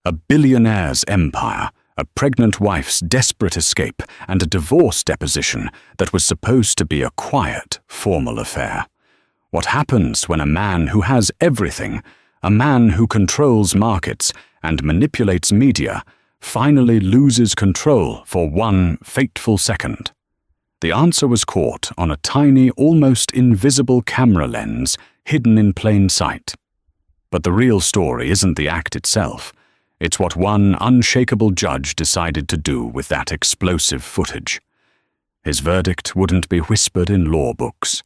A billionaire's empire, a pregnant wife's desperate escape, and a divorce deposition that was supposed to be a quiet, formal affair. What happens when a man who has everything, a man who controls markets and manipulates media, finally loses control for one fateful second? The answer was caught on a tiny, almost invisible camera lens hidden in plain sight. But the real story isn't the act itself. It's what one unshakable judge decided to do with that explosive footage. His verdict wouldn't be whispered in law books.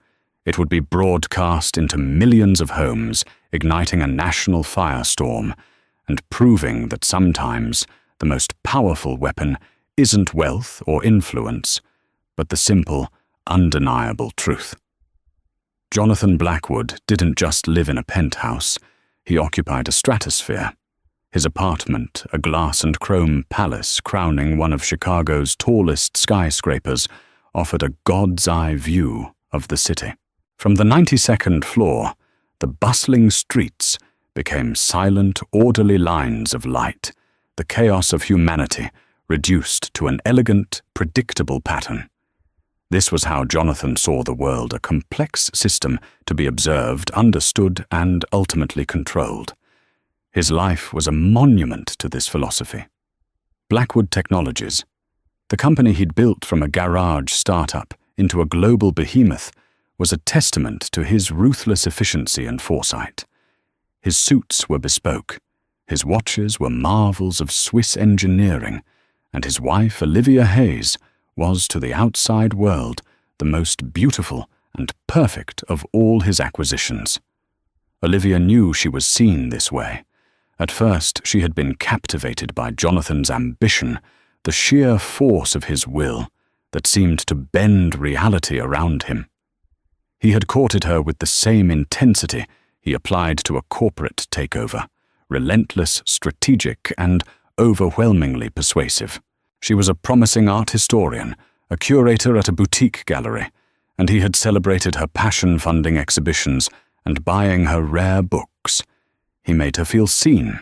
It would be broadcast into millions of homes, igniting a national firestorm, and proving that sometimes the most powerful weapon isn't wealth or influence, but the simple, undeniable truth. Jonathan Blackwood didn't just live in a penthouse. He occupied a stratosphere. His apartment, a glass and chrome palace crowning one of Chicago's tallest skyscrapers, offered a god's-eye view of the city. From the 92nd floor, the bustling streets became silent, orderly lines of light, the chaos of humanity reduced to an elegant, predictable pattern. This was how Jonathan saw the world, a complex system to be observed, understood, and ultimately controlled. His life was a monument to this philosophy. Blackwood Technologies, the company he'd built from a garage startup into a global behemoth, was a testament to his ruthless efficiency and foresight. His suits were bespoke, his watches were marvels of Swiss engineering, and his wife, Olivia Hayes, was to the outside world the most beautiful and perfect of all his acquisitions. Olivia knew she was seen this way. At first, she had been captivated by Jonathan's ambition, the sheer force of his will that seemed to bend reality around him. He had courted her with the same intensity he applied to a corporate takeover, relentless, strategic, and overwhelmingly persuasive. She was a promising art historian, a curator at a boutique gallery, and he had celebrated her passion-funding exhibitions and buying her rare books. He made her feel seen.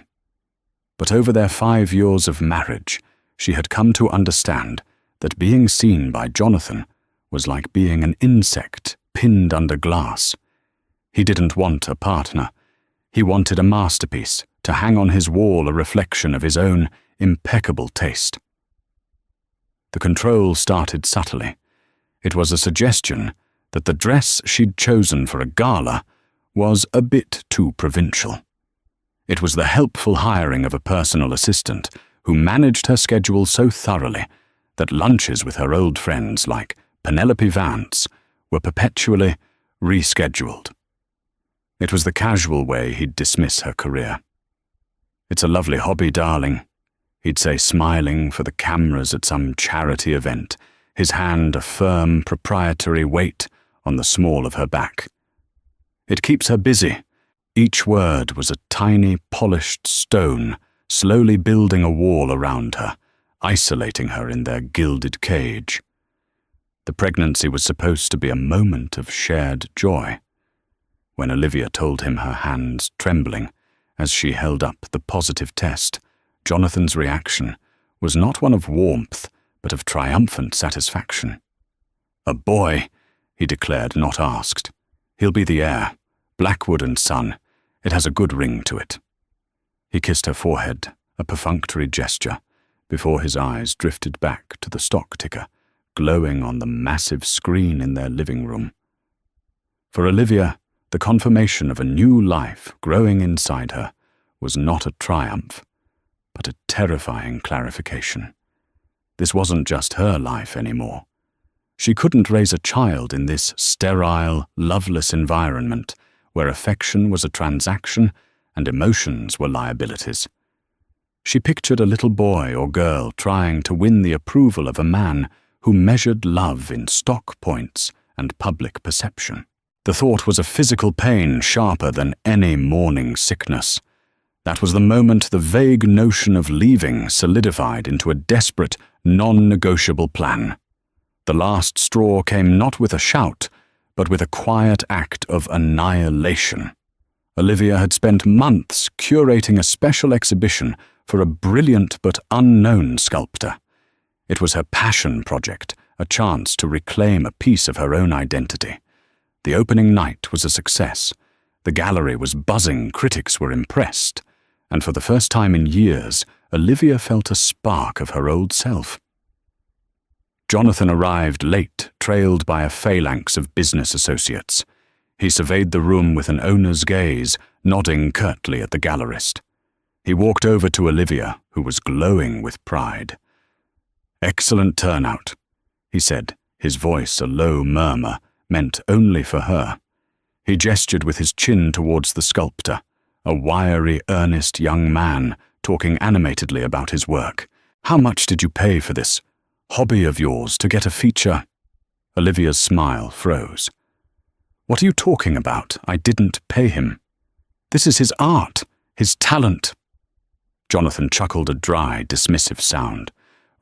But over their 5 years of marriage, she had come to understand that being seen by Jonathan was like being an insect pinned under glass. He didn't want a partner. He wanted a masterpiece to hang on his wall, a reflection of his own impeccable taste. The control started subtly. It was a suggestion that the dress she'd chosen for a gala was a bit too provincial. It was the helpful hiring of a personal assistant who managed her schedule so thoroughly that lunches with her old friends like Penelope Vance were perpetually rescheduled. It was the casual way he'd dismiss her career. "It's a lovely hobby, darling," he'd say, smiling for the cameras at some charity event, his hand a firm, proprietary weight on the small of her back. "It keeps her busy." Each word was a tiny, polished stone, slowly building a wall around her, isolating her in their gilded cage. The pregnancy was supposed to be a moment of shared joy. When Olivia told him, her hands trembling as she held up the positive test, Jonathan's reaction was not one of warmth, but of triumphant satisfaction. "A boy," he declared, not asked. "He'll be the heir. Blackwood and Son. It has a good ring to it." He kissed her forehead, a perfunctory gesture, before his eyes drifted back to the stock ticker, glowing on the massive screen in their living room. For Olivia, the confirmation of a new life growing inside her was not a triumph, but a terrifying clarification. This wasn't just her life anymore. She couldn't raise a child in this sterile, loveless environment where affection was a transaction and emotions were liabilities. She pictured a little boy or girl trying to win the approval of a man who measured love in stock points and public perception. The thought was a physical pain sharper than any morning sickness. That was the moment the vague notion of leaving solidified into a desperate, non-negotiable plan. The last straw came not with a shout, but with a quiet act of annihilation. Olivia had spent months curating a special exhibition for a brilliant but unknown sculptor. It was her passion project, a chance to reclaim a piece of her own identity. The opening night was a success. The gallery was buzzing, critics were impressed, and for the first time in years, Olivia felt a spark of her old self. Jonathan arrived late, trailed by a phalanx of business associates. He surveyed the room with an owner's gaze, nodding curtly at the gallerist. He walked over to Olivia, who was glowing with pride. "Excellent turnout," he said, his voice a low murmur, meant only for her. He gestured with his chin towards the sculptor, a wiry, earnest young man, talking animatedly about his work. "How much did you pay for this hobby of yours to get a feature?" Olivia's smile froze. "What are you talking about? I didn't pay him. This is his art, his talent." Jonathan chuckled a dry, dismissive sound.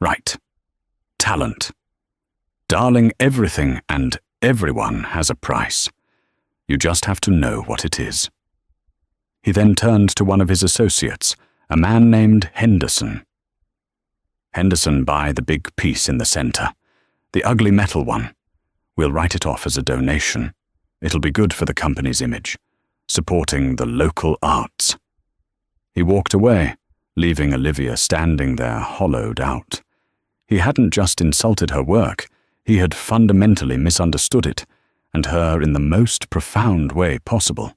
"Right. Talent. Darling, everything and everyone has a price. You just have to know what it is." He then turned to one of his associates, a man named Henderson. "Henderson, buy the big piece in the center, the ugly metal one. We'll write it off as a donation. It'll be good for the company's image, supporting the local arts." He walked away, leaving Olivia standing there hollowed out. He hadn't just insulted her work, he had fundamentally misunderstood it, and her in the most profound way possible.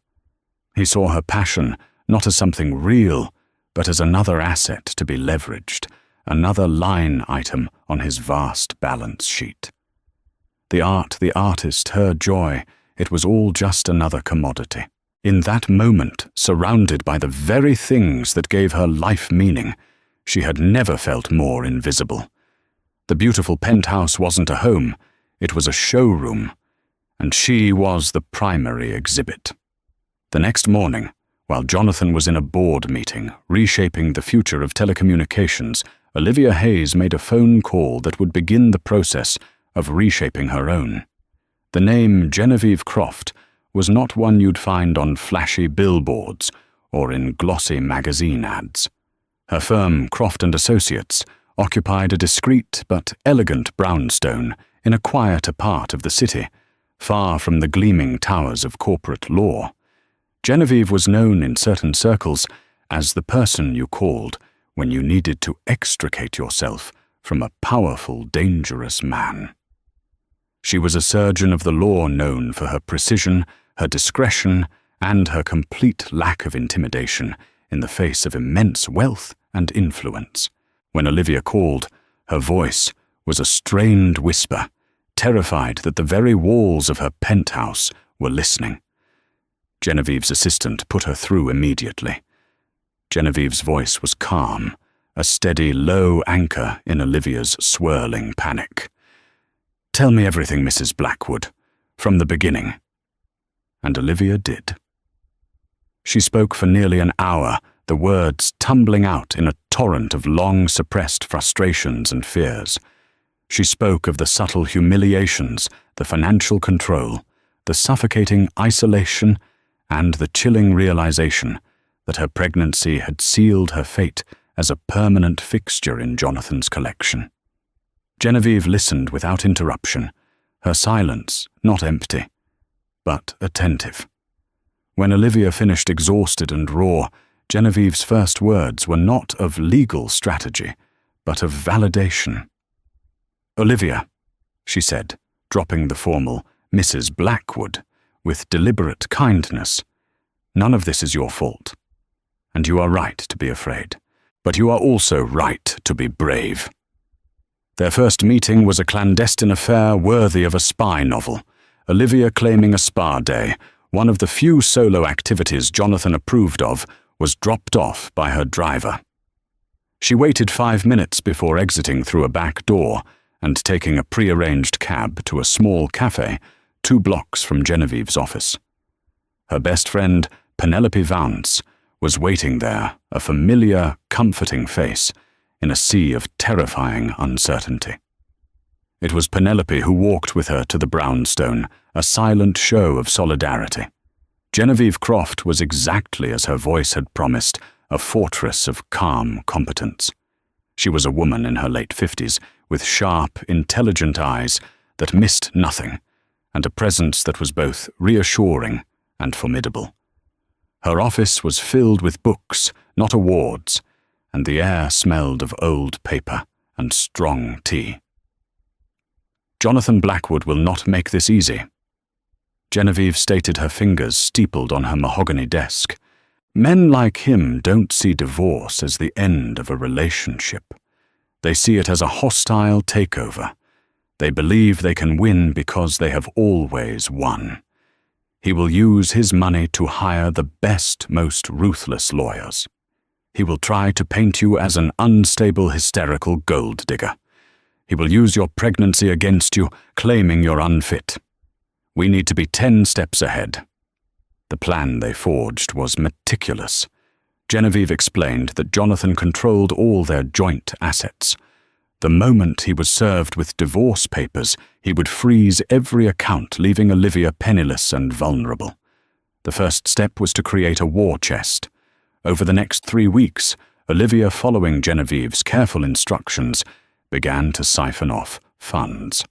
He saw her passion not as something real, but as another asset to be leveraged, another line item on his vast balance sheet. The art, the artist, her joy, it was all just another commodity. In that moment, surrounded by the very things that gave her life meaning, she had never felt more invisible. The beautiful penthouse wasn't a home, it was a showroom, and she was the primary exhibit. The next morning, while Jonathan was in a board meeting, reshaping the future of telecommunications, Olivia Hayes made a phone call that would begin the process of reshaping her own. The name Genevieve Croft was not one you'd find on flashy billboards or in glossy magazine ads. Her firm, Croft & Associates, occupied a discreet but elegant brownstone in a quieter part of the city, far from the gleaming towers of corporate law. Genevieve was known in certain circles as the person you called when you needed to extricate yourself from a powerful, dangerous man. She was a surgeon of the law known for her precision, her discretion, and her complete lack of intimidation in the face of immense wealth and influence. When Olivia called, her voice was a strained whisper, terrified that the very walls of her penthouse were listening. Genevieve's assistant put her through immediately. Genevieve's voice was calm, a steady, low anchor in Olivia's swirling panic. "Tell me everything, Mrs. Blackwood, from the beginning." And Olivia did. She spoke for nearly an hour, the words tumbling out in a torrent of long-suppressed frustrations and fears. She spoke of the subtle humiliations, the financial control, the suffocating isolation, and the chilling realization that her pregnancy had sealed her fate as a permanent fixture in Jonathan's collection. Genevieve listened without interruption, her silence not empty, but attentive. When Olivia finished exhausted and raw, Genevieve's first words were not of legal strategy, but of validation. "Olivia," she said, dropping the formal Mrs. Blackwood with deliberate kindness, "none of this is your fault. And you are right to be afraid. But you are also right to be brave." Their first meeting was a clandestine affair worthy of a spy novel, Olivia claiming a spa day, one of the few solo activities Jonathan approved of, was dropped off by her driver. She waited 5 minutes before exiting through a back door and taking a pre-arranged cab to a small cafe 2 blocks from Genevieve's office. Her best friend, Penelope Vance, was waiting there, a familiar, comforting face, in a sea of terrifying uncertainty. It was Penelope who walked with her to the brownstone, a silent show of solidarity. Genevieve Croft was exactly as her voice had promised, a fortress of calm competence. She was a woman in her late 50s, with sharp, intelligent eyes that missed nothing, and a presence that was both reassuring and formidable. Her office was filled with books, not awards, and the air smelled of old paper and strong tea. "Jonathan Blackwood will not make this easy." Genevieve stated, her fingers steepled on her mahogany desk. "Men like him don't see divorce as the end of a relationship. They see it as a hostile takeover. They believe they can win because they have always won. He will use his money to hire the best, most ruthless lawyers. He will try to paint you as an unstable, hysterical gold digger. He will use your pregnancy against you, claiming you're unfit. We need to be 10 steps ahead." The plan they forged was meticulous. Genevieve explained that Jonathan controlled all their joint assets. The moment he was served with divorce papers, he would freeze every account, leaving Olivia penniless and vulnerable. The first step was to create a war chest. Over the next 3 weeks, Olivia, following Genevieve's careful instructions, began to siphon off funds.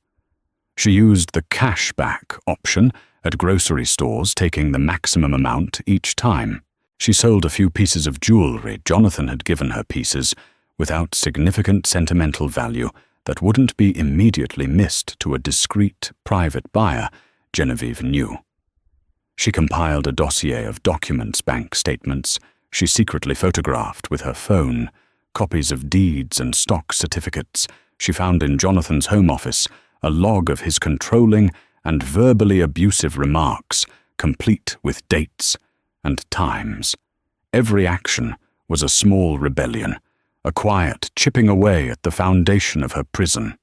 She used the cashback option at grocery stores, taking the maximum amount each time. She sold a few pieces of jewelry. Jonathan had given her pieces without significant sentimental value that wouldn't be immediately missed to a discreet, private buyer, Genevieve knew. She compiled a dossier of documents, bank statements she secretly photographed with her phone, copies of deeds and stock certificates. She found in Jonathan's home office a log of his controlling and verbally abusive remarks, complete with dates and times. Every action was a small rebellion, a quiet chipping away at the foundation of her prison.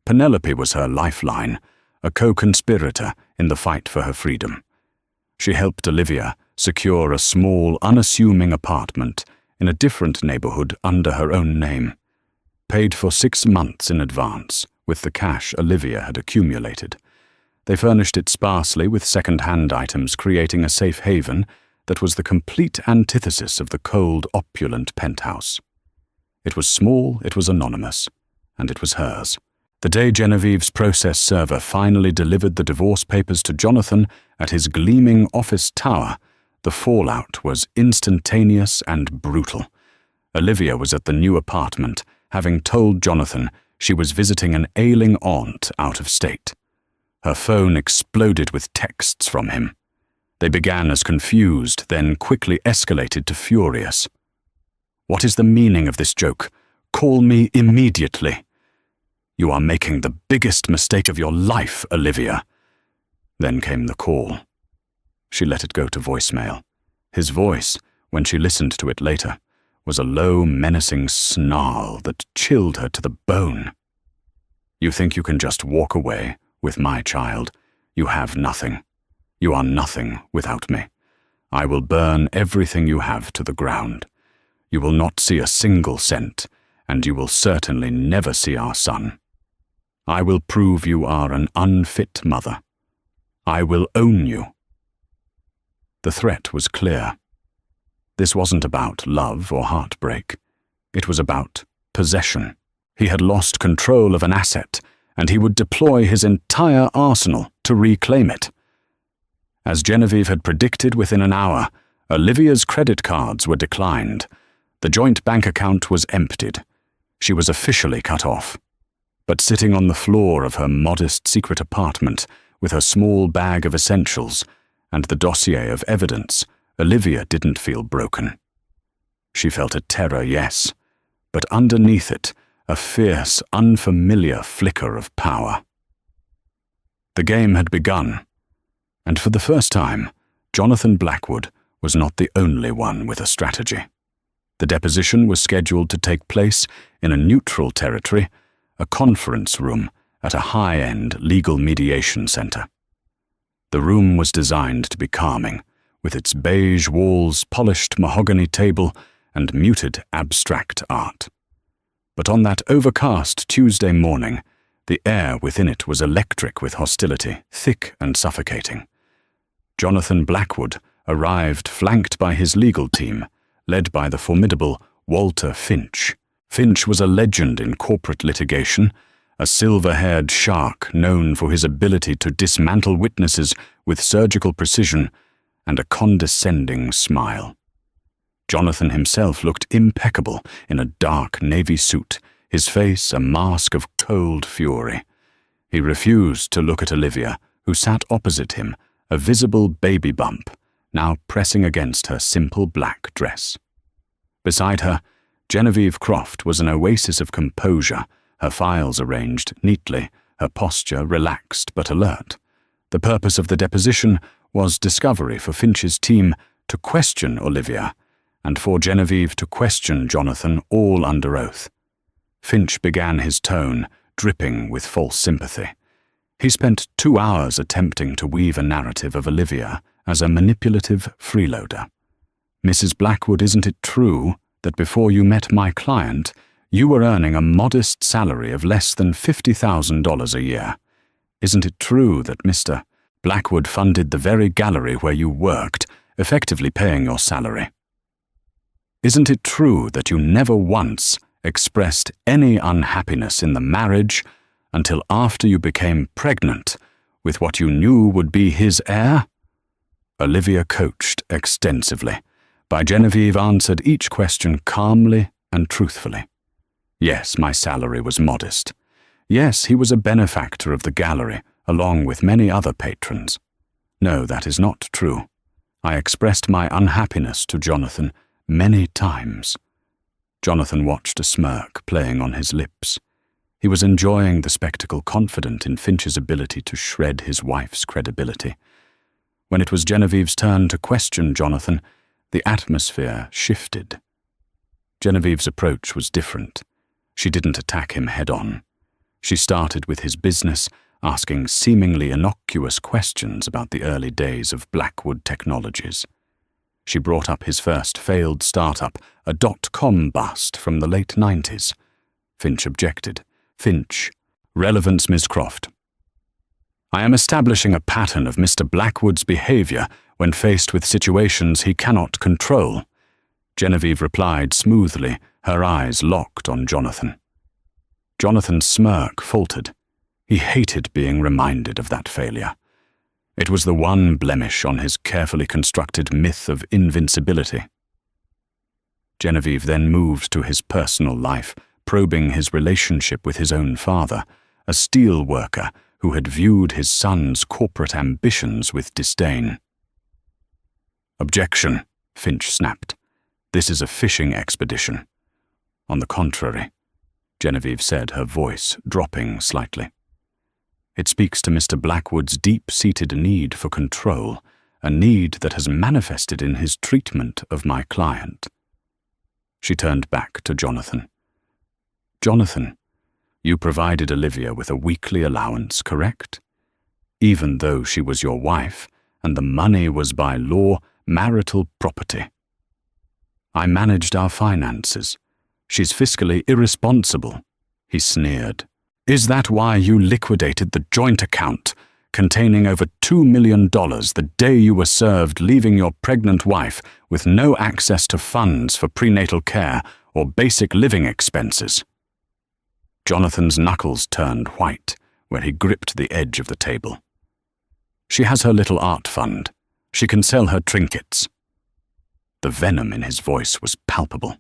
Penelope was her lifeline, a co-conspirator in the fight for her freedom. She helped Olivia secure a small, unassuming apartment in a different neighborhood under her own name, paid for 6 months in advance with the cash Olivia had accumulated. They furnished it sparsely with second-hand items, creating a safe haven that was the complete antithesis of the cold, opulent penthouse. It was small, it was anonymous, and it was hers. The day Genevieve's process server finally delivered the divorce papers to Jonathan at his gleaming office tower, the fallout was instantaneous and brutal. Olivia was at the new apartment, having told Jonathan she was visiting an ailing aunt out of state. Her phone exploded with texts from him. They began as confused, then quickly escalated to furious. "What is the meaning of this joke? Call me immediately." "You are making the biggest mistake of your life, Olivia." Then came the call. She let it go to voicemail. His voice, when she listened to it later, was a low, menacing snarl that chilled her to the bone. "You think you can just walk away with my child? You have nothing. You are nothing without me. I will burn everything you have to the ground. You will not see a single cent, and you will certainly never see our son. I will prove you are an unfit mother. I will own you." The threat was clear. This wasn't about love or heartbreak. It was about possession. He had lost control of an asset, and he would deploy his entire arsenal to reclaim it. As Genevieve had predicted, within an hour, Olivia's credit cards were declined. The joint bank account was emptied. She was officially cut off. But sitting on the floor of her modest secret apartment, with her small bag of essentials and the dossier of evidence, Olivia didn't feel broken. She felt a terror, yes, but underneath it, a fierce, unfamiliar flicker of power. The game had begun, and for the first time, Jonathan Blackwood was not the only one with a strategy. The deposition was scheduled to take place in a neutral territory, a conference room at a high-end legal mediation center. The room was designed to be calming, with its beige walls, polished mahogany table, and muted abstract art. But on that overcast Tuesday morning, the air within it was electric with hostility, thick and suffocating. Jonathan Blackwood arrived flanked by his legal team, led by the formidable Walter Finch. Finch was a legend in corporate litigation, a silver-haired shark known for his ability to dismantle witnesses with surgical precision and a condescending smile. Jonathan himself looked impeccable in a dark navy suit, his face a mask of cold fury. He refused to look at Olivia, who sat opposite him, a visible baby bump, now pressing against her simple black dress. Beside her, Genevieve Croft was an oasis of composure, her files arranged neatly, her posture relaxed but alert. The purpose of the deposition was discovery for Finch's team to question Olivia, and for Genevieve to question Jonathan, all under oath. Finch began his tone, dripping with false sympathy. He spent 2 hours attempting to weave a narrative of Olivia as a manipulative freeloader. "Mrs. Blackwood, isn't it true that before you met my client, you were earning a modest salary of less than $50,000 a year? Isn't it true that Mr. Blackwood funded the very gallery where you worked, effectively paying your salary? Isn't it true that you never once expressed any unhappiness in the marriage until after you became pregnant with what you knew would be his heir?" Olivia coached extensively. By Genevieve answered each question calmly and truthfully. Yes, my salary was modest. Yes, he was a benefactor of the gallery, along with many other patrons. No, that is not true. I expressed my unhappiness to Jonathan many times. Jonathan watched a smirk playing on his lips. He was enjoying the spectacle, confident in Finch's ability to shred his wife's credibility. When it was Genevieve's turn to question Jonathan, the atmosphere shifted. Genevieve's approach was different. She didn't attack him head-on. She started with his business, asking seemingly innocuous questions about the early days of Blackwood Technologies. She brought up his first failed startup, a .com bust from the late 90s. Finch objected. "Finch, relevance, Ms. Croft. I am establishing a pattern of Mr. Blackwood's behavior when faced with situations he cannot control." Genevieve replied smoothly, her eyes locked on Jonathan. Jonathan's smirk faltered. He hated being reminded of that failure. It was the one blemish on his carefully constructed myth of invincibility. Genevieve then moved to his personal life, probing his relationship with his own father, a steel worker who had viewed his son's corporate ambitions with disdain. "Objection," Finch snapped. "This is a fishing expedition." "On the contrary," Genevieve said, her voice dropping slightly. "It speaks to Mr. Blackwood's deep-seated need for control, a need that has manifested in his treatment of my client." She turned back to Jonathan. "Jonathan, you provided Olivia with a weekly allowance, correct? Even though she was your wife, and the money was by law marital property. I managed our finances. She's fiscally irresponsible," he sneered. "Is that why you liquidated the joint account containing over $2 million the day you were served, leaving your pregnant wife with no access to funds for prenatal care or basic living expenses?" Jonathan's knuckles turned white where he gripped the edge of the table. "She has her little art fund. She can sell her trinkets." The venom in his voice was palpable.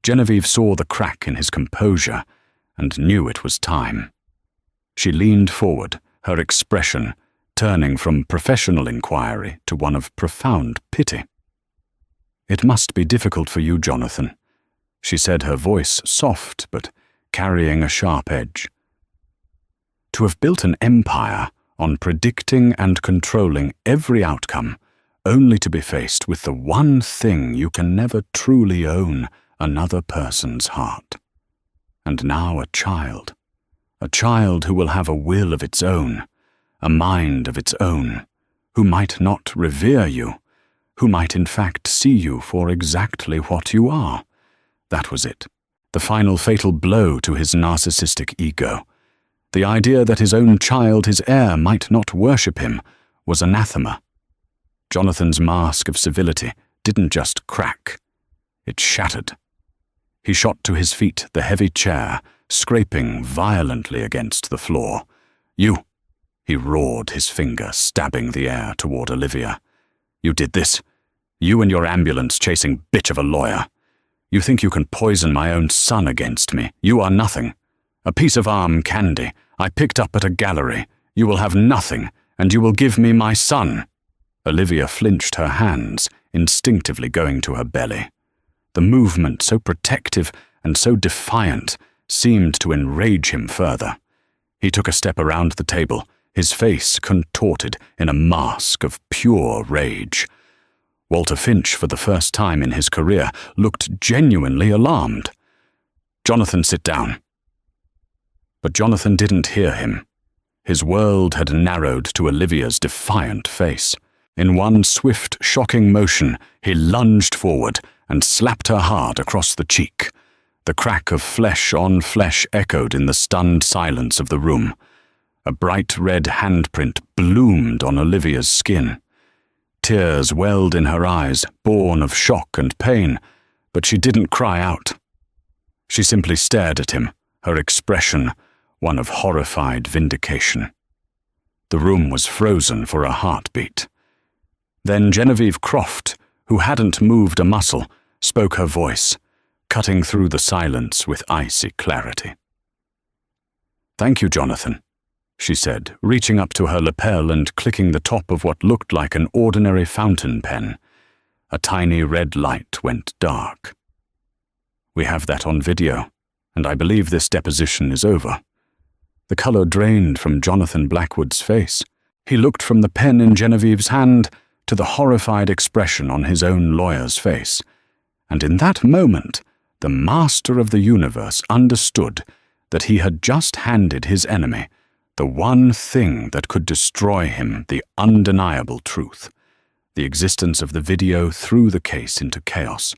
Genevieve saw the crack in his composure and knew it was time. She leaned forward, her expression turning from professional inquiry to one of profound pity. "It must be difficult for you, Jonathan," she said, her voice soft but carrying a sharp edge. "To have built an empire on predicting and controlling every outcome, only to be faced with the one thing you can never truly own, another person's heart. And now a child who will have a will of its own, a mind of its own, who might not revere you, who might in fact see you for exactly what you are." That was it. The final fatal blow to his narcissistic ego. The idea that his own child, his heir, might not worship him was anathema. Jonathan's mask of civility didn't just crack. It shattered. He shot to his feet, the heavy chair scraping violently against the floor. "You!" he roared, his finger stabbing the air toward Olivia. "You did this. You and your ambulance-chasing bitch of a lawyer. You think you can poison my own son against me. You are nothing. A piece of arm candy I picked up at a gallery. You will have nothing, and you will give me my son." Olivia flinched her hands, instinctively going to her belly. The movement, so protective and so defiant, seemed to enrage him further. He took a step around the table, his face contorted in a mask of pure rage. Walter Finch, for the first time in his career, looked genuinely alarmed. "Jonathan, sit down." But Jonathan didn't hear him. His world had narrowed to Olivia's defiant face. In one swift, shocking motion, he lunged forward and slapped her hard across the cheek. The crack of flesh on flesh echoed in the stunned silence of the room. A bright red handprint bloomed on Olivia's skin. Tears welled in her eyes, born of shock and pain, but she didn't cry out. She simply stared at him, her expression one of horrified vindication. The room was frozen for a heartbeat. Then Genevieve Croft, who hadn't moved a muscle, spoke her voice, cutting through the silence with icy clarity. "Thank you, Jonathan," she said, reaching up to her lapel and clicking the top of what looked like an ordinary fountain pen. A tiny red light went dark. "We have that on video, and I believe this deposition is over." The color drained from Jonathan Blackwood's face. He looked from the pen in Genevieve's hand to the horrified expression on his own lawyer's face. And in that moment, the master of the universe understood that he had just handed his enemy the one thing that could destroy him, the undeniable truth. The existence of the video threw the case into chaos.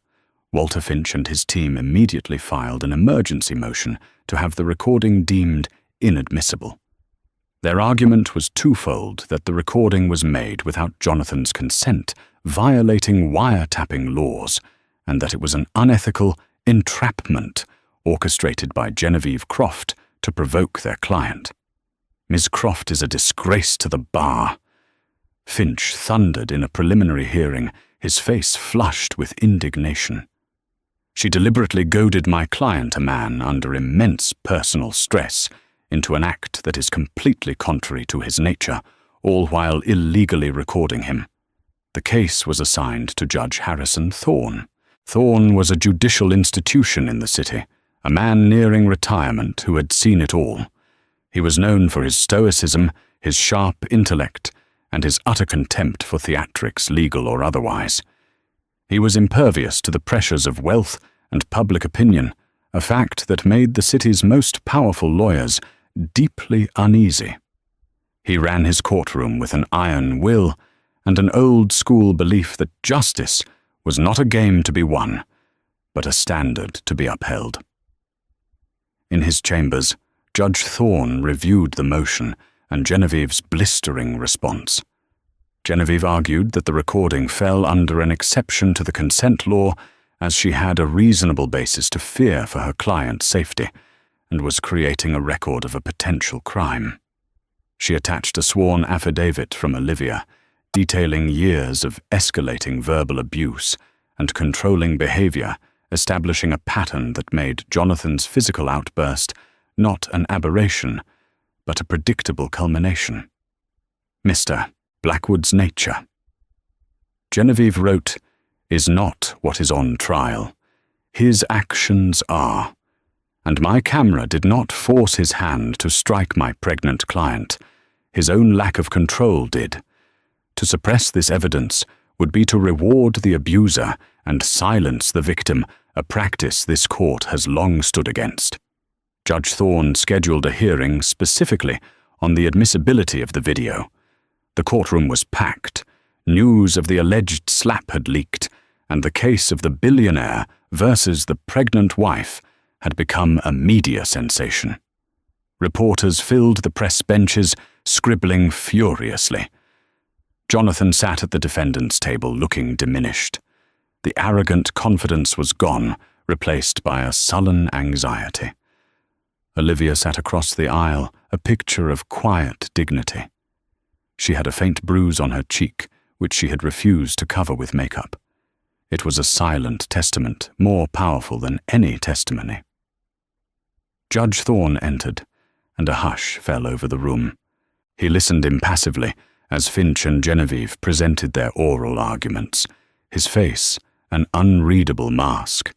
Walter Finch and his team immediately filed an emergency motion to have the recording deemed inadmissible. Their argument was twofold: that the recording was made without Jonathan's consent, violating wiretapping laws, and that it was an unethical entrapment orchestrated by Genevieve Croft to provoke their client. "Ms. Croft is a disgrace to the bar." Finch thundered in a preliminary hearing, his face flushed with indignation. "She deliberately goaded my client, a man under immense personal stress, into an act that is completely contrary to his nature, all while illegally recording him." The case was assigned to Judge Harrison Thorne. Thorne was a judicial institution in the city, a man nearing retirement who had seen it all. He was known for his stoicism, his sharp intellect, and his utter contempt for theatrics, legal or otherwise. He was impervious to the pressures of wealth and public opinion, a fact that made the city's most powerful lawyers deeply uneasy. He ran his courtroom with an iron will and an old-school belief that justice was not a game to be won, but a standard to be upheld. In his chambers, Judge Thorne reviewed the motion and Genevieve's blistering response. Genevieve argued that the recording fell under an exception to the consent law, as she had a reasonable basis to fear for her client's safety and was creating a record of a potential crime. She attached a sworn affidavit from Olivia, detailing years of escalating verbal abuse and controlling behavior, establishing a pattern that made Jonathan's physical outburst not an aberration, but a predictable culmination. Mr. Blackwood's nature, Genevieve wrote, is not what is on trial. His actions are. And my camera did not force his hand to strike my pregnant client. His own lack of control did. To suppress this evidence would be to reward the abuser and silence the victim, a practice this court has long stood against. Judge Thorne scheduled a hearing specifically on the admissibility of the video. The courtroom was packed. News of the alleged slap had leaked, and the case of the billionaire versus the pregnant wife had become a media sensation. Reporters filled the press benches, scribbling furiously. Jonathan sat at the defendant's table looking diminished. The arrogant confidence was gone, replaced by a sullen anxiety. Olivia sat across the aisle, a picture of quiet dignity. She had a faint bruise on her cheek, which she had refused to cover with makeup. It was a silent testament, more powerful than any testimony. Judge Thorne entered, and a hush fell over the room. He listened impassively as Finch and Genevieve presented their oral arguments, his face an unreadable mask.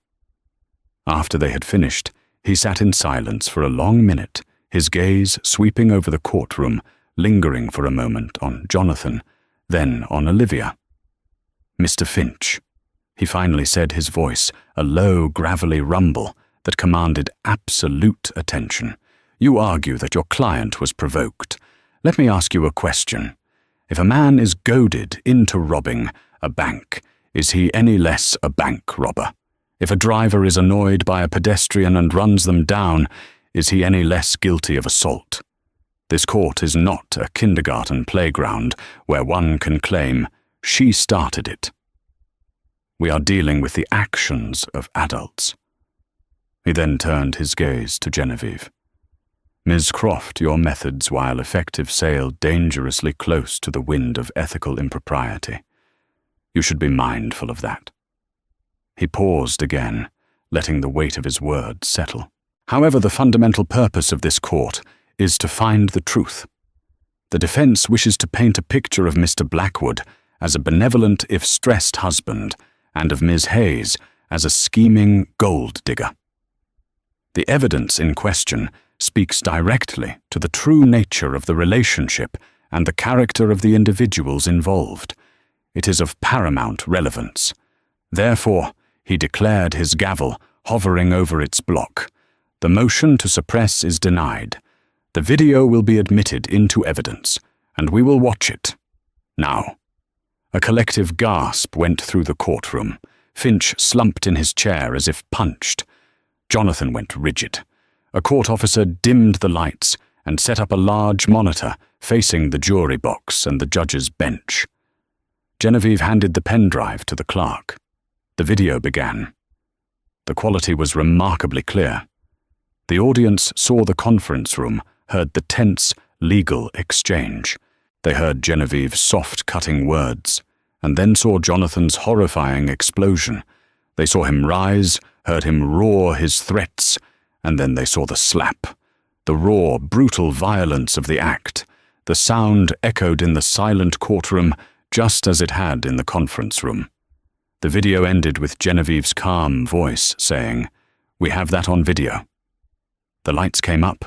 After they had finished, he sat in silence for a long minute, his gaze sweeping over the courtroom, lingering for a moment on Jonathan, then on Olivia. "Mr. Finch," he finally said, his voice a low, gravelly rumble that commanded absolute attention. "You argue that your client was provoked. Let me ask you a question. If a man is goaded into robbing a bank, is he any less a bank robber? If a driver is annoyed by a pedestrian and runs them down, is he any less guilty of assault? This court is not a kindergarten playground where one can claim, 'She started it.' We are dealing with the actions of adults." He then turned his gaze to Genevieve. "Ms. Croft, your methods, while effective, sail dangerously close to the wind of ethical impropriety. You should be mindful of that." He paused again, letting the weight of his words settle. "However, the fundamental purpose of this court is to find the truth. The defense wishes to paint a picture of Mr. Blackwood as a benevolent if stressed husband, and of Ms. Hayes as a scheming gold digger. The evidence in question speaks directly to the true nature of the relationship and the character of the individuals involved. It is of paramount relevance. Therefore, he declared his gavel, hovering over its block. The motion to suppress is denied. The video will be admitted into evidence, and we will watch it. Now." A collective gasp went through the courtroom. Finch slumped in his chair as if punched. Jonathan went rigid. A court officer dimmed the lights and set up a large monitor facing the jury box and the judge's bench. Genevieve handed the pen drive to the clerk. The video began. The quality was remarkably clear. The audience saw the conference room, heard the tense, legal exchange. They heard Genevieve's soft, cutting words, and then saw Jonathan's horrifying explosion. They saw him rise, heard him roar his threats, and then they saw the slap. The raw, brutal violence of the act. The sound echoed in the silent courtroom just as it had in the conference room. The video ended with Genevieve's calm voice saying, "We have that on video." The lights came up.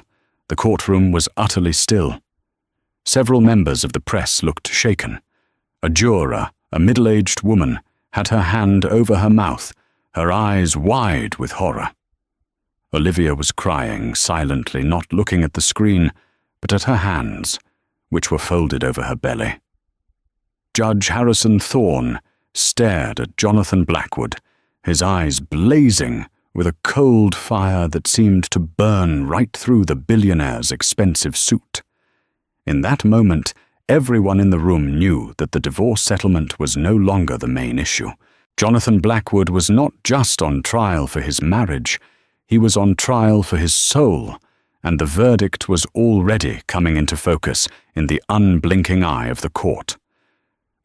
The courtroom was utterly still. Several members of the press looked shaken. A juror, a middle-aged woman, had her hand over her mouth, her eyes wide with horror. Olivia was crying silently, not looking at the screen, but at her hands, which were folded over her belly. Judge Harrison Thorne stared at Jonathan Blackwood, his eyes blazing with a cold fire that seemed to burn right through the billionaire's expensive suit. In that moment, everyone in the room knew that the divorce settlement was no longer the main issue. Jonathan Blackwood was not just on trial for his marriage, he was on trial for his soul, and the verdict was already coming into focus in the unblinking eye of the court.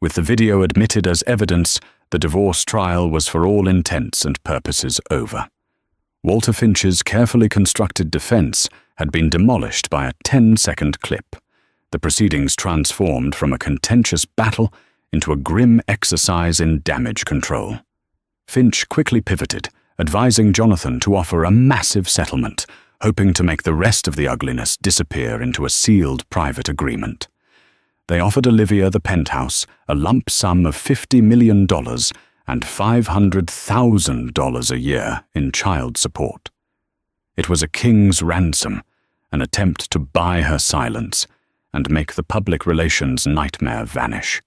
With the video admitted as evidence, the divorce trial was for all intents and purposes over. Walter Finch's carefully constructed defense had been demolished by a 10-second clip. The proceedings transformed from a contentious battle into a grim exercise in damage control. Finch quickly pivoted, advising Jonathan to offer a massive settlement, hoping to make the rest of the ugliness disappear into a sealed private agreement. They offered Olivia the Penthouse a lump sum of $50 million and $500,000 a year in child support. It was a king's ransom, an attempt to buy her silence and make the public relations nightmare vanish.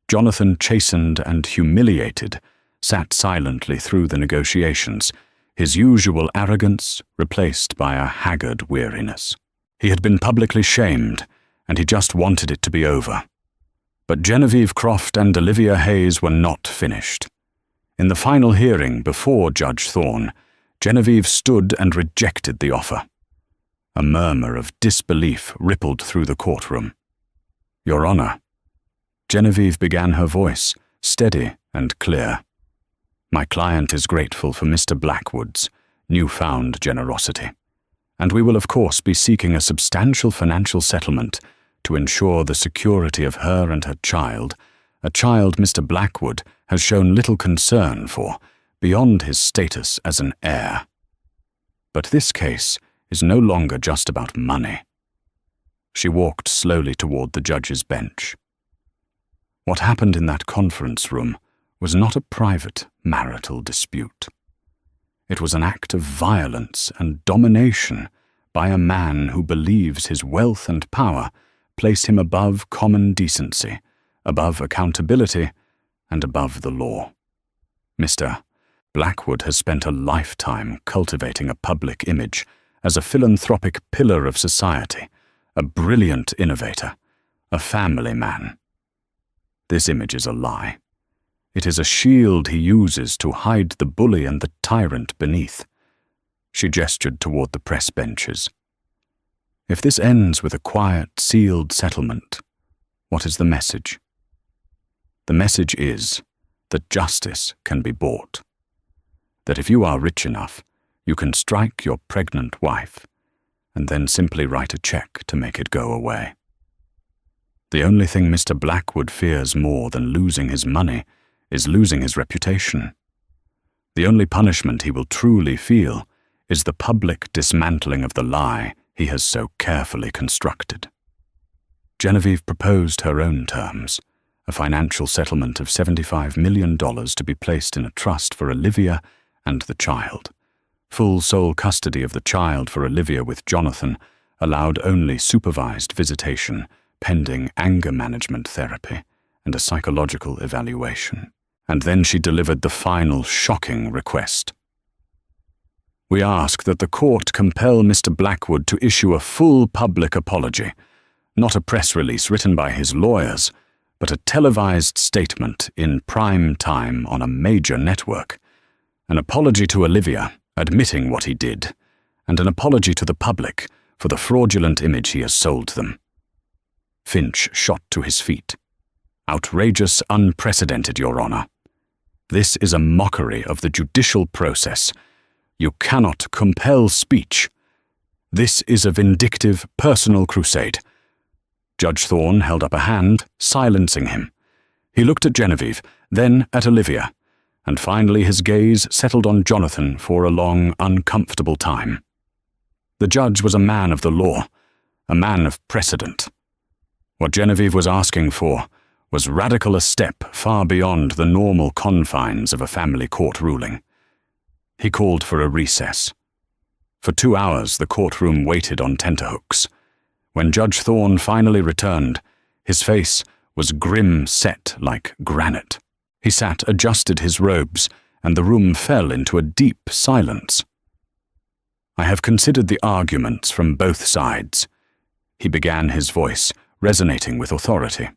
Jonathan, chastened and humiliated, sat silently through the negotiations, his usual arrogance replaced by a haggard weariness. He had been publicly shamed, and he just wanted it to be over. But Genevieve Croft and Olivia Hayes were not finished. In the final hearing before Judge Thorne, Genevieve stood and rejected the offer. A murmur of disbelief rippled through the courtroom. "Your Honor," Genevieve began, her voice steady and clear. "My client is grateful for Mr. Blackwood's newfound generosity, and we will of course be seeking a substantial financial settlement to ensure the security of her and her child, a child Mr. Blackwood has shown little concern for, beyond his status as an heir. But this case is no longer just about money." She walked slowly toward the judge's bench. What happened in that conference room was not a private marital dispute. It was an act of violence and domination by a man who believes his wealth and power place him above common decency, above accountability, and above the law. Mr. Blackwood has spent a lifetime cultivating a public image as a philanthropic pillar of society, a brilliant innovator, a family man. This image is a lie. It is a shield he uses to hide the bully and the tyrant beneath. She gestured toward the press benches. If this ends with a quiet, sealed settlement, what is the message? The message is that justice can be bought. That if you are rich enough, you can strike your pregnant wife and then simply write a check to make it go away. The only thing Mr. Blackwood fears more than losing his money is losing his reputation. The only punishment he will truly feel is the public dismantling of the lie he has so carefully constructed. Genevieve proposed her own terms, a financial settlement of $75 million to be placed in a trust for Olivia and the child. Full sole custody of the child for Olivia with Jonathan allowed only supervised visitation, pending anger management therapy and a psychological evaluation. And then she delivered the final shocking request. "We ask that the court compel Mr. Blackwood to issue a full public apology, not a press release written by his lawyers, but a televised statement in prime time on a major network. An apology to Olivia, admitting what he did, and an apology to the public for the fraudulent image he has sold them." Finch shot to his feet. "Outrageous, unprecedented, Your Honor. This is a mockery of the judicial process. You cannot compel speech. This is a vindictive, personal crusade." Judge Thorne held up a hand, silencing him. He looked at Genevieve, then at Olivia, and finally his gaze settled on Jonathan for a long, uncomfortable time. The judge was a man of the law, a man of precedent. What Genevieve was asking for was radical a step far beyond the normal confines of a family court ruling. He called for a recess. For 2 hours the courtroom waited on tenterhooks. When Judge Thorne finally returned, his face was grim set like granite. He sat, adjusted his robes, and the room fell into a deep silence. "I have considered the arguments from both sides," he began, his voice resonating with authority.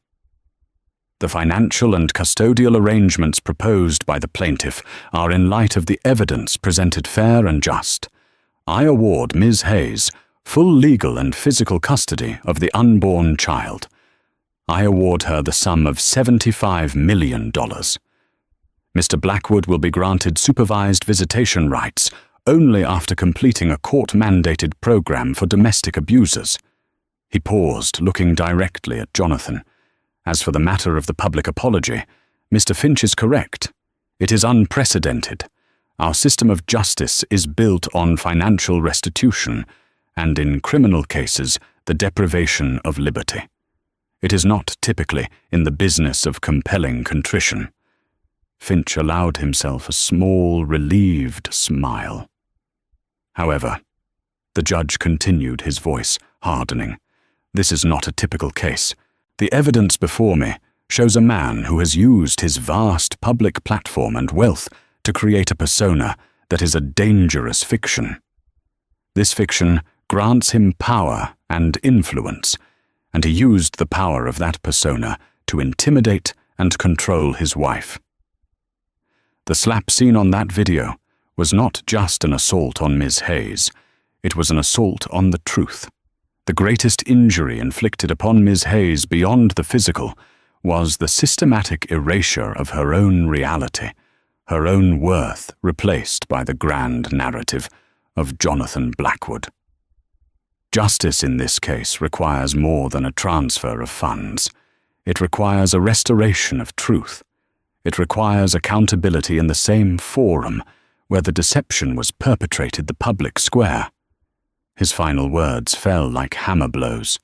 "The financial and custodial arrangements proposed by the plaintiff are, in light of the evidence, presented fair and just. I award Ms. Hayes full legal and physical custody of the unborn child. I award her the sum of $75 million. Mr. Blackwood will be granted supervised visitation rights only after completing a court-mandated program for domestic abusers." He paused, looking directly at Jonathan. "As for the matter of the public apology, Mr. Finch is correct. It is unprecedented. Our system of justice is built on financial restitution, and in criminal cases, the deprivation of liberty. It is not typically in the business of compelling contrition." Finch allowed himself a small, relieved smile. "However," the judge continued, his voice hardening, "this is not a typical case. The evidence before me shows a man who has used his vast public platform and wealth to create a persona that is a dangerous fiction. This fiction grants him power and influence, and he used the power of that persona to intimidate and control his wife. The slap seen on that video was not just an assault on Ms. Hayes, it was an assault on the truth. The greatest injury inflicted upon Ms. Hayes beyond the physical was the systematic erasure of her own reality, her own worth replaced by the grand narrative of Jonathan Blackwood. Justice in this case requires more than a transfer of funds. It requires a restoration of truth. It requires accountability in the same forum where the deception was perpetrated, the public square. His final words fell like hammer blows.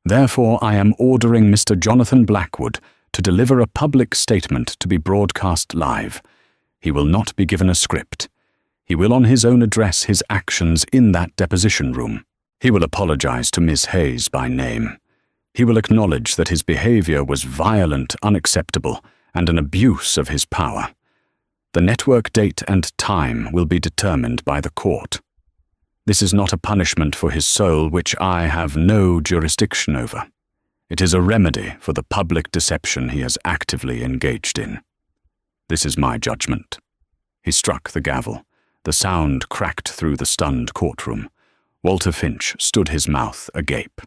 Therefore, I am ordering Mr. Jonathan Blackwood to deliver a public statement to be broadcast live. He will not be given a script. He will on his own address his actions in that deposition room. He will apologize to Miss Hayes by name. He will acknowledge that his behavior was violent, unacceptable, and an abuse of his power. The network date and time will be determined by the court. This is not a punishment for his soul which I have no jurisdiction over. It is a remedy for the public deception he has actively engaged in. This is my judgment. He struck the gavel. The sound cracked through the stunned courtroom. Walter Finch stood his mouth agape.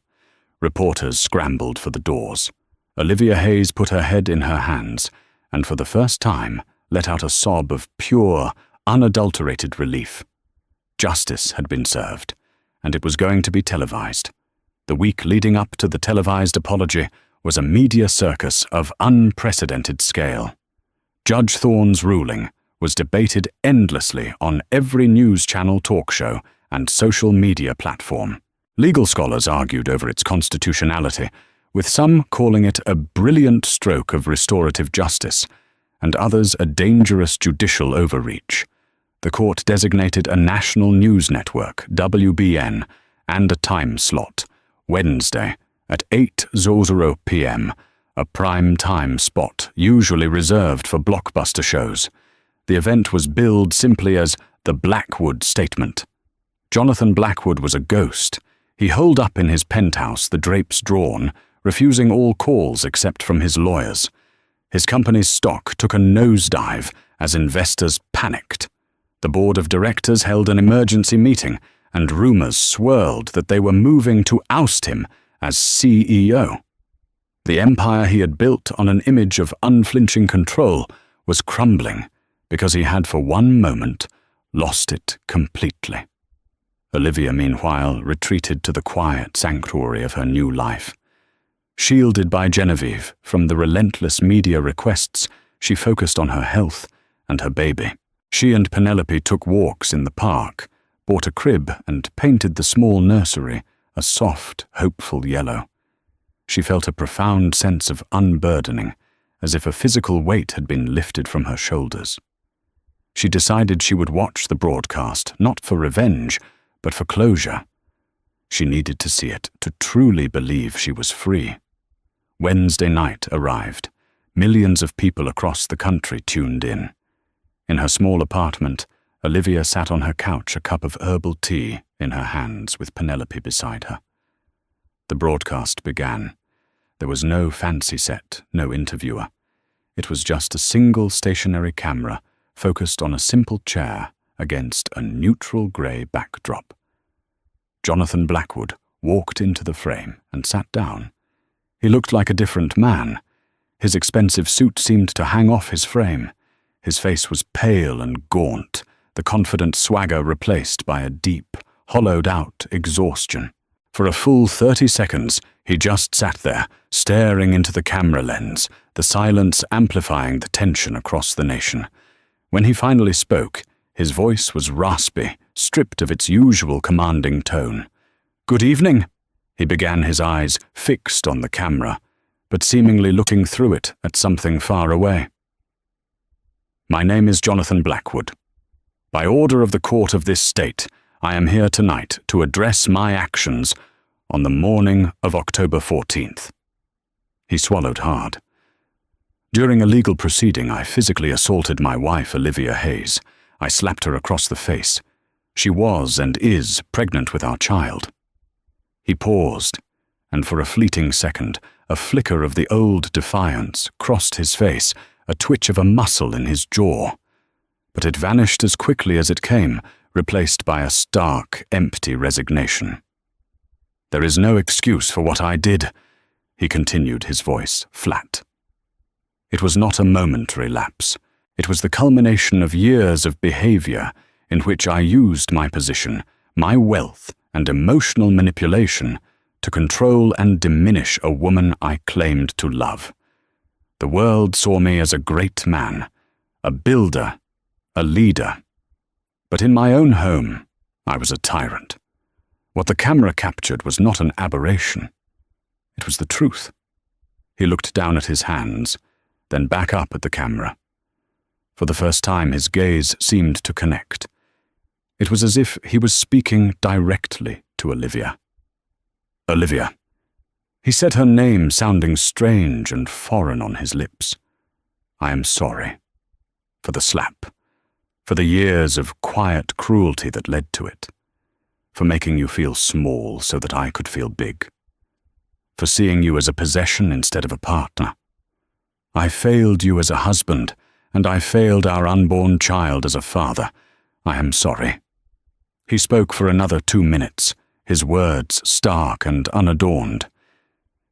Reporters scrambled for the doors. Olivia Hayes put her head in her hands, and for the first time let out a sob of pure, unadulterated relief. Justice had been served, and it was going to be televised. The week leading up to the televised apology was a media circus of unprecedented scale. Judge Thorne's ruling was debated endlessly on every news channel, talk show, and social media platform. Legal scholars argued over its constitutionality, with some calling it a brilliant stroke of restorative justice, and others a dangerous judicial overreach. The court designated a national news network, WBN, and a time slot, Wednesday at 8:00 p.m., a prime time spot usually reserved for blockbuster shows. The event was billed simply as the Blackwood Statement. Jonathan Blackwood was a ghost. He holed up in his penthouse, the drapes drawn, refusing all calls except from his lawyers. His company's stock took a nosedive as investors panicked. The board of directors held an emergency meeting, and rumors swirled that they were moving to oust him as CEO. The empire he had built on an image of unflinching control was crumbling because he had for one moment lost it completely. Olivia, meanwhile, retreated to the quiet sanctuary of her new life. Shielded by Genevieve from the relentless media requests, she focused on her health and her baby. She and Penelope took walks in the park, bought a crib and painted the small nursery a soft, hopeful yellow. She felt a profound sense of unburdening, as if a physical weight had been lifted from her shoulders. She decided she would watch the broadcast, not for revenge, but for closure. She needed to see it to truly believe she was free. Wednesday night arrived. Millions of people across the country tuned in. In her small apartment, Olivia sat on her couch, a cup of herbal tea in her hands with Penelope beside her. The broadcast began. There was no fancy set, no interviewer. It was just a single stationary camera focused on a simple chair against a neutral grey backdrop. Jonathan Blackwood walked into the frame and sat down. He looked like a different man. His expensive suit seemed to hang off his frame. His face was pale and gaunt, the confident swagger replaced by a deep, hollowed-out exhaustion. For a full 30 seconds, he just sat there, staring into the camera lens, the silence amplifying the tension across the nation. When he finally spoke, his voice was raspy, stripped of its usual commanding tone. "Good evening," he began, his eyes fixed on the camera, but seemingly looking through it at something far away. "My name is Jonathan Blackwood. By order of the court of this state, I am here tonight to address my actions on the morning of October 14th. He swallowed hard. "During a legal proceeding, I physically assaulted my wife, Olivia Hayes. I slapped her across the face. She was and is pregnant with our child." He paused, and for a fleeting second, a flicker of the old defiance crossed his face, a twitch of a muscle in his jaw. but it vanished as quickly as it came, replaced by a stark, empty resignation. "There is no excuse for what I did," he continued, his voice flat. "It was not a momentary lapse. It was the culmination of years of behavior in which I used my position, my wealth, and emotional manipulation to control and diminish a woman I claimed to love. The world saw me as a great man, a builder, a leader. But in my own home, I was a tyrant. What the camera captured was not an aberration. It was the truth." He looked down at his hands, then back up at the camera. For the first time, his gaze seemed to connect. It was as if he was speaking directly to Olivia. "Olivia." He said her name, sounding strange and foreign on his lips. "I am sorry. For the slap. For the years of quiet cruelty that led to it. For making you feel small so that I could feel big. For seeing you as a possession instead of a partner. I failed you as a husband, and I failed our unborn child as a father. I am sorry." He spoke for another 2 minutes, his words stark and unadorned.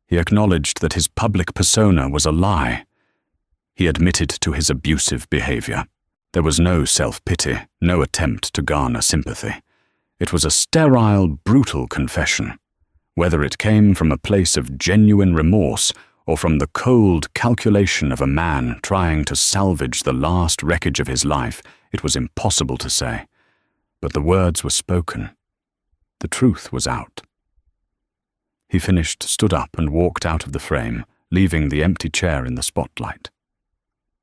He acknowledged that his public persona was a lie. He admitted to his abusive behavior. There was no self-pity, no attempt to garner sympathy. It was a sterile, brutal confession. Whether it came from a place of genuine remorse or from the cold calculation of a man trying to salvage the last wreckage of his life, it was impossible to say. But the words were spoken. The truth was out. He finished, stood up, and walked out of the frame, leaving the empty chair in the spotlight.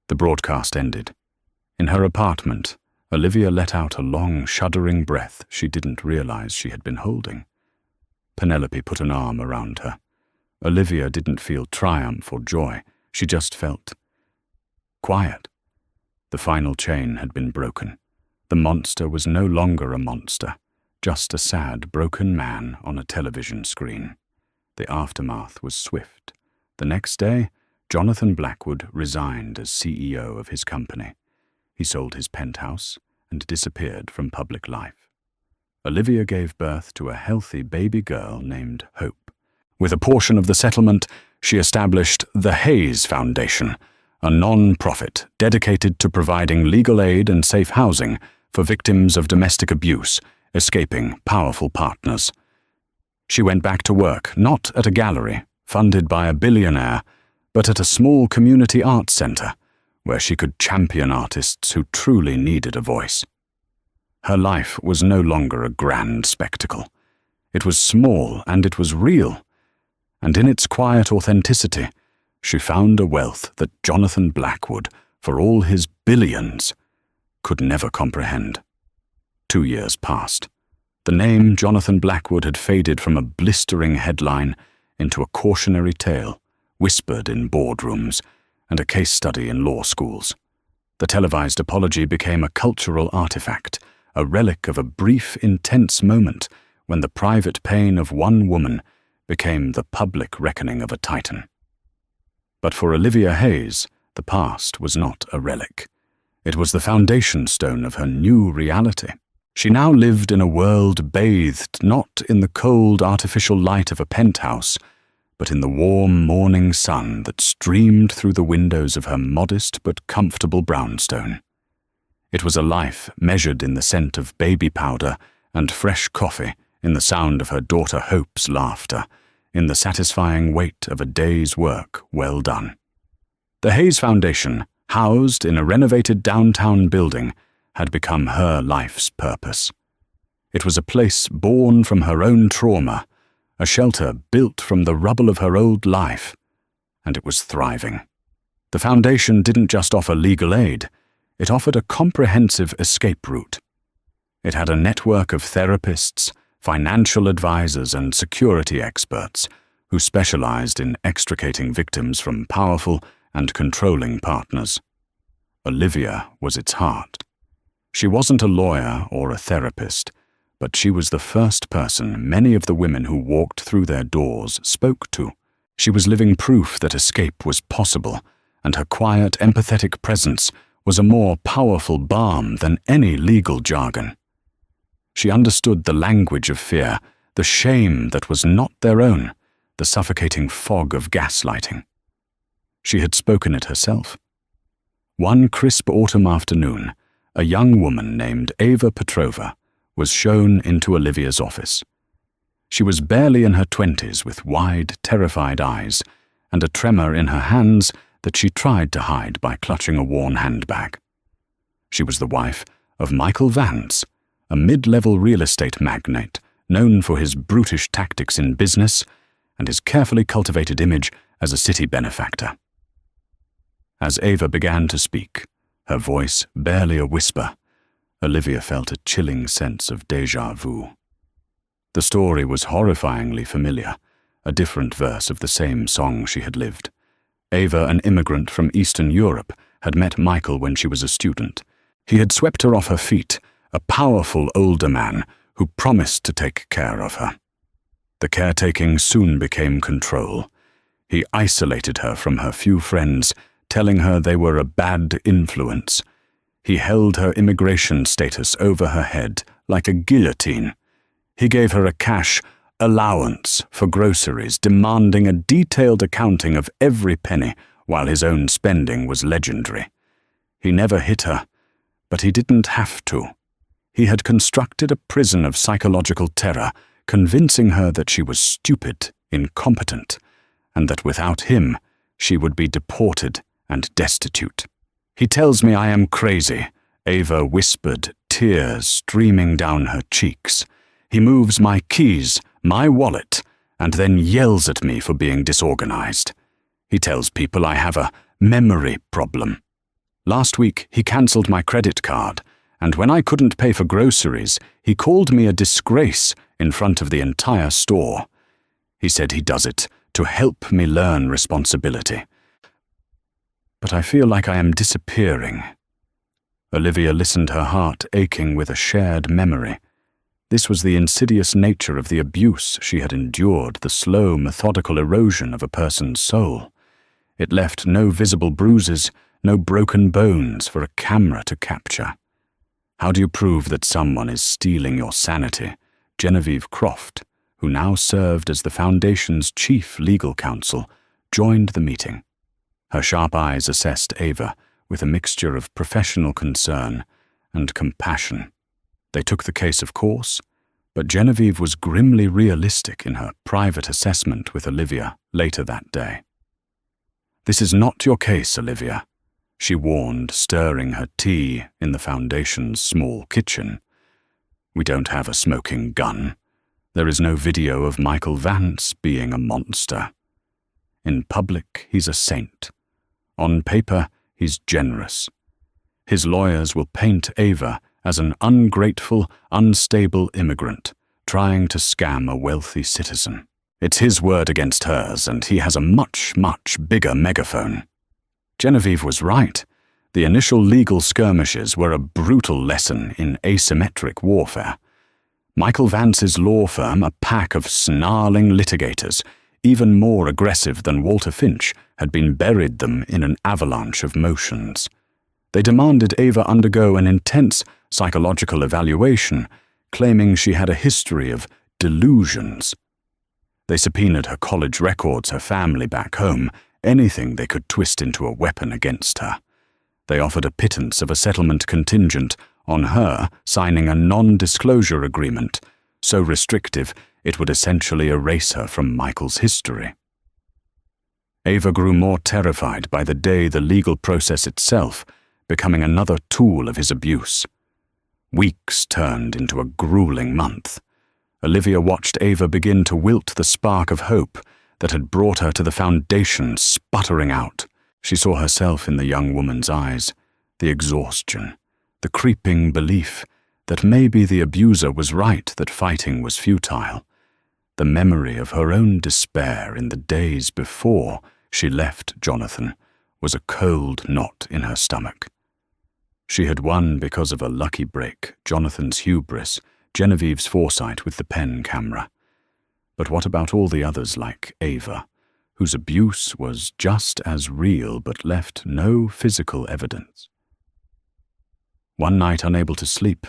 The broadcast ended. In her apartment, Olivia let out a long, shuddering breath she didn't realize she had been holding. Penelope put an arm around her. Olivia didn't feel triumph or joy. She just felt quiet. The final chain had been broken. The monster was no longer a monster, just a sad, broken man on a television screen. The aftermath was swift. The next day, Jonathan Blackwood resigned as CEO of his company. He sold his penthouse and disappeared from public life. Olivia gave birth to a healthy baby girl named Hope. With a portion of the settlement, she established the Hayes Foundation, a non-profit dedicated to providing legal aid and safe housing for victims of domestic abuse, escaping powerful partners. She went back to work, not at a gallery, funded by a billionaire, but at a small community arts center, where she could champion artists who truly needed a voice. Her life was no longer a grand spectacle. It was small and it was real, and in its quiet authenticity, she found a wealth that Jonathan Blackwood, for all his billions, could never comprehend. 2 years passed. The name Jonathan Blackwood had faded from a blistering headline into a cautionary tale, whispered in boardrooms, and a case study in law schools. The televised apology became a cultural artifact, a relic of a brief, intense moment when the private pain of one woman became the public reckoning of a titan. But for Olivia Hayes, the past was not a relic. It was the foundation stone of her new reality. She now lived in a world bathed not in the cold, artificial light of a penthouse, but in the warm morning sun that streamed through the windows of her modest but comfortable brownstone. It was a life measured in the scent of baby powder and fresh coffee, in the sound of her daughter Hope's laughter, in the satisfying weight of a day's work well done. The Hayes Foundation, housed in a renovated downtown building, had become her life's purpose. It was a place born from her own trauma, a shelter built from the rubble of her old life, and it was thriving. The foundation didn't just offer legal aid, it offered a comprehensive escape route. It had a network of therapists, financial advisors, and security experts who specialized in extricating victims from powerful and controlling partners. Olivia was its heart. She wasn't a lawyer or a therapist, but she was the first person many of the women who walked through their doors spoke to. She was living proof that escape was possible, and her quiet, empathetic presence was a more powerful balm than any legal jargon. She understood the language of fear, the shame that was not their own, the suffocating fog of gaslighting. She had spoken it herself. One crisp autumn afternoon, a young woman named Ava Petrova was shown into Olivia's office. She was barely in her 20s with wide, terrified eyes and a tremor in her hands that she tried to hide by clutching a worn handbag. She was the wife of Michael Vance, a mid-level real estate magnate known for his brutish tactics in business and his carefully cultivated image as a city benefactor. As Ava began to speak, her voice barely a whisper, Olivia felt a chilling sense of déjà vu. The story was horrifyingly familiar, a different verse of the same song she had lived. Ava, an immigrant from Eastern Europe, had met Michael when she was a student. He had swept her off her feet, a powerful older man who promised to take care of her. The caretaking soon became control. He isolated her from her few friends, telling her they were a bad influence. He held her immigration status over her head like a guillotine. He gave her a cash allowance for groceries, demanding a detailed accounting of every penny, while his own spending was legendary. He never hit her, but he didn't have to. He had constructed a prison of psychological terror, convincing her that she was stupid, incompetent, and that without him, she would be deported and destitute. "He tells me I am crazy," Ava whispered, tears streaming down her cheeks. "He moves my keys, my wallet, and then yells at me for being disorganized. He tells people I have a memory problem. Last week, he cancelled my credit card, and when I couldn't pay for groceries, he called me a disgrace in front of the entire store. He said he does it to help me learn responsibility. But I feel like I am disappearing." Olivia listened, her heart aching with a shared memory. This was the insidious nature of the abuse she had endured, the slow, methodical erosion of a person's soul. It left no visible bruises, no broken bones for a camera to capture. How do you prove that someone is stealing your sanity? Genevieve Croft, who now served as the Foundation's chief legal counsel, joined the meeting. Her sharp eyes assessed Ava with a mixture of professional concern and compassion. They took the case, of course, but Genevieve was grimly realistic in her private assessment with Olivia later that day. "This is not your case, Olivia," she warned, stirring her tea in the Foundation's small kitchen. "We don't have a smoking gun. There is no video of Michael Vance being a monster. In public, he's a saint. On paper, he's generous. His lawyers will paint Ava as an ungrateful, unstable immigrant trying to scam a wealthy citizen. It's his word against hers, and he has a much, much bigger megaphone." Genevieve was right. The initial legal skirmishes were a brutal lesson in asymmetric warfare. Michael Vance's law firm, a pack of snarling litigators, even more aggressive than Walter Finch, had buried them in an avalanche of motions. They demanded Ava undergo an intense psychological evaluation, claiming she had a history of delusions. They subpoenaed her college records, her family back home, anything they could twist into a weapon against her. They offered a pittance of a settlement contingent on her signing a non-disclosure agreement, so restrictive it would essentially erase her from Michael's history. Ava grew more terrified by the day, the legal process itself becoming another tool of his abuse. Weeks turned into a grueling month. Olivia watched Ava begin to wilt the spark of hope that had brought her to the Foundation, sputtering out. She saw herself in the young woman's eyes, the exhaustion, the creeping belief that maybe the abuser was right, that fighting was futile. The memory of her own despair in the days before she left Jonathan was a cold knot in her stomach. She had won because of a lucky break, Jonathan's hubris, Genevieve's foresight with the pen camera. But what about all the others like Ava, whose abuse was just as real but left no physical evidence? One night, unable to sleep,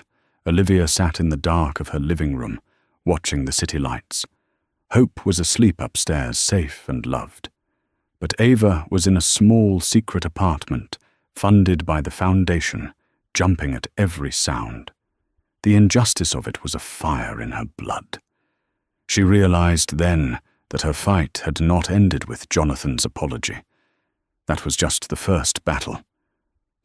Olivia sat in the dark of her living room, watching the city lights. Hope was asleep upstairs, safe and loved. But Ava was in a small, secret apartment, funded by the Foundation, jumping at every sound. The injustice of it was a fire in her blood. She realized then that her fight had not ended with Jonathan's apology. That was just the first battle.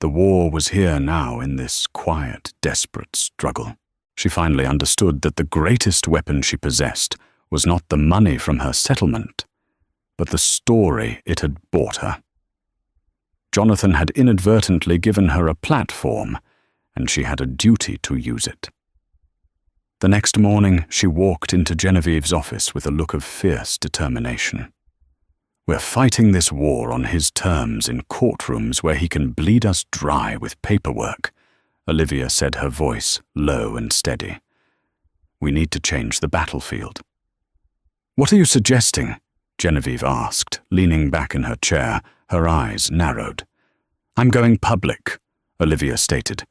The war was here now in this quiet, desperate struggle. She finally understood that the greatest weapon she possessed was not the money from her settlement, but the story it had bought her. Jonathan had inadvertently given her a platform, and she had a duty to use it. The next morning, she walked into Genevieve's office with a look of fierce determination. "We're fighting this war on his terms in courtrooms where he can bleed us dry with paperwork," Olivia said, her voice low and steady. "We need to change the battlefield." "What are you suggesting?" Genevieve asked, leaning back in her chair, her eyes narrowed. "I'm going public," Olivia stated.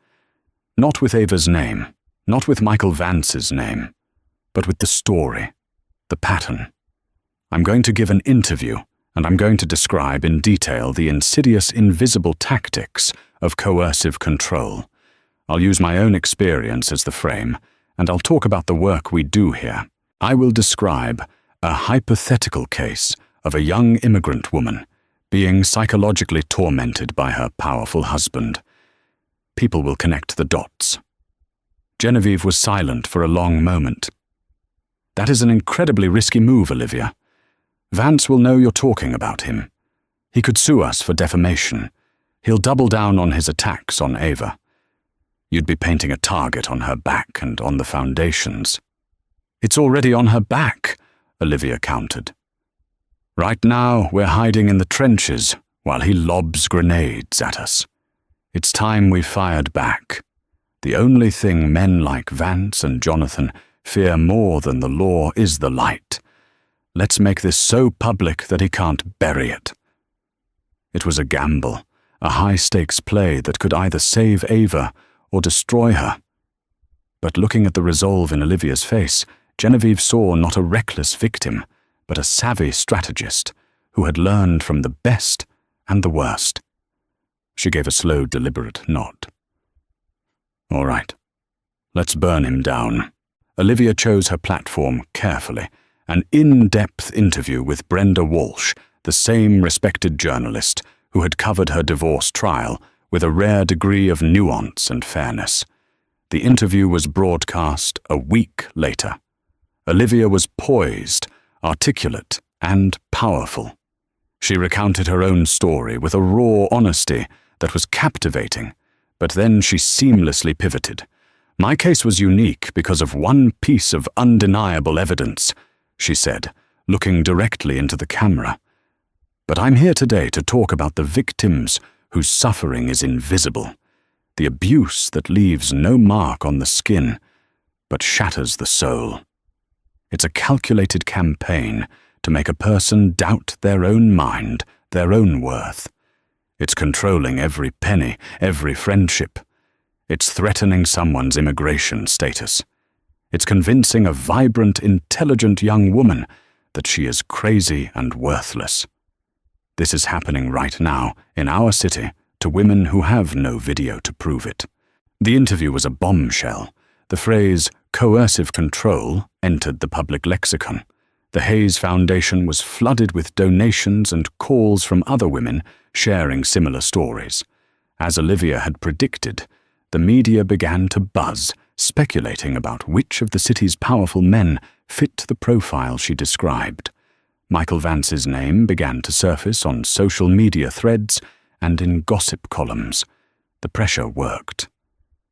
"Not with Ava's name, not with Michael Vance's name, but with the story, the pattern. I'm going to give an interview, and I'm going to describe in detail the insidious, invisible tactics of coercive control. I'll use my own experience as the frame, and I'll talk about the work we do here. I will describe a hypothetical case of a young immigrant woman being psychologically tormented by her powerful husband. People will connect the dots." Genevieve was silent for a long moment. "That is an incredibly risky move, Olivia. Vance will know you're talking about him. He could sue us for defamation. He'll double down on his attacks on Ava. You'd be painting a target on her back and on the Foundation's." "It's already on her back," Olivia countered. "Right now, we're hiding in the trenches while he lobs grenades at us. It's time we fired back. The only thing men like Vance and Jonathan fear more than the law is the light. Let's make this so public that he can't bury it." It was a gamble, a high-stakes play that could either save Ava or destroy her. But looking at the resolve in Olivia's face, Genevieve saw not a reckless victim, but a savvy strategist who had learned from the best and the worst. She gave a slow, deliberate nod. "All right, let's burn him down." Olivia chose her platform carefully. An in-depth interview with Brenda Walsh, the same respected journalist who had covered her divorce trial with a rare degree of nuance and fairness. The interview was broadcast a week later. Olivia was poised, articulate, and powerful. She recounted her own story with a raw honesty that was captivating, but then she seamlessly pivoted. "My case was unique because of one piece of undeniable evidence," she said, looking directly into the camera. "But I'm here today to talk about the victims whose suffering is invisible, the abuse that leaves no mark on the skin, but shatters the soul. It's a calculated campaign to make a person doubt their own mind, their own worth. It's controlling every penny, every friendship. It's threatening someone's immigration status. It's convincing a vibrant, intelligent young woman that she is crazy and worthless. This is happening right now, in our city, to women who have no video to prove it." The interview was a bombshell. The phrase coercive control entered the public lexicon. The Hayes Foundation was flooded with donations and calls from other women sharing similar stories. As Olivia had predicted, the media began to buzz, speculating about which of the city's powerful men fit the profile she described. Michael Vance's name began to surface on social media threads and in gossip columns. The pressure worked.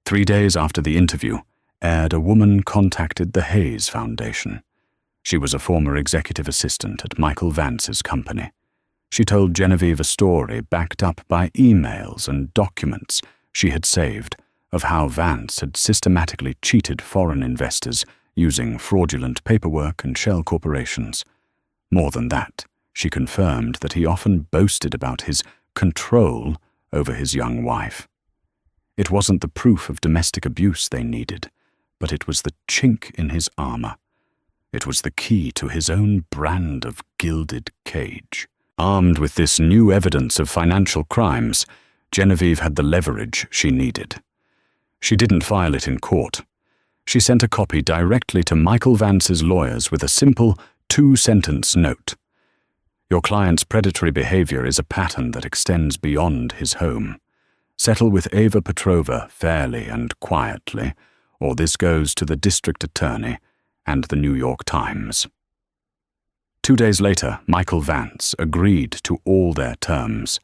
3 days after the interview aired, a woman contacted the Hayes Foundation. She was a former executive assistant at Michael Vance's company. She told Genevieve a story backed up by emails and documents she had saved of how Vance had systematically cheated foreign investors using fraudulent paperwork and shell corporations. More than that, she confirmed that he often boasted about his control over his young wife. It wasn't the proof of domestic abuse they needed, but it was the chink in his armor. It was the key to his own brand of gilded cage. Armed with this new evidence of financial crimes, Genevieve had the leverage she needed. She didn't file it in court. She sent a copy directly to Michael Vance's lawyers with a simple 2-sentence note. Your client's predatory behavior is a pattern that extends beyond his home. Settle with Ava Petrova fairly and quietly, or this goes to the district attorney and the New York Times. 2 days later, Michael Vance agreed to all their terms.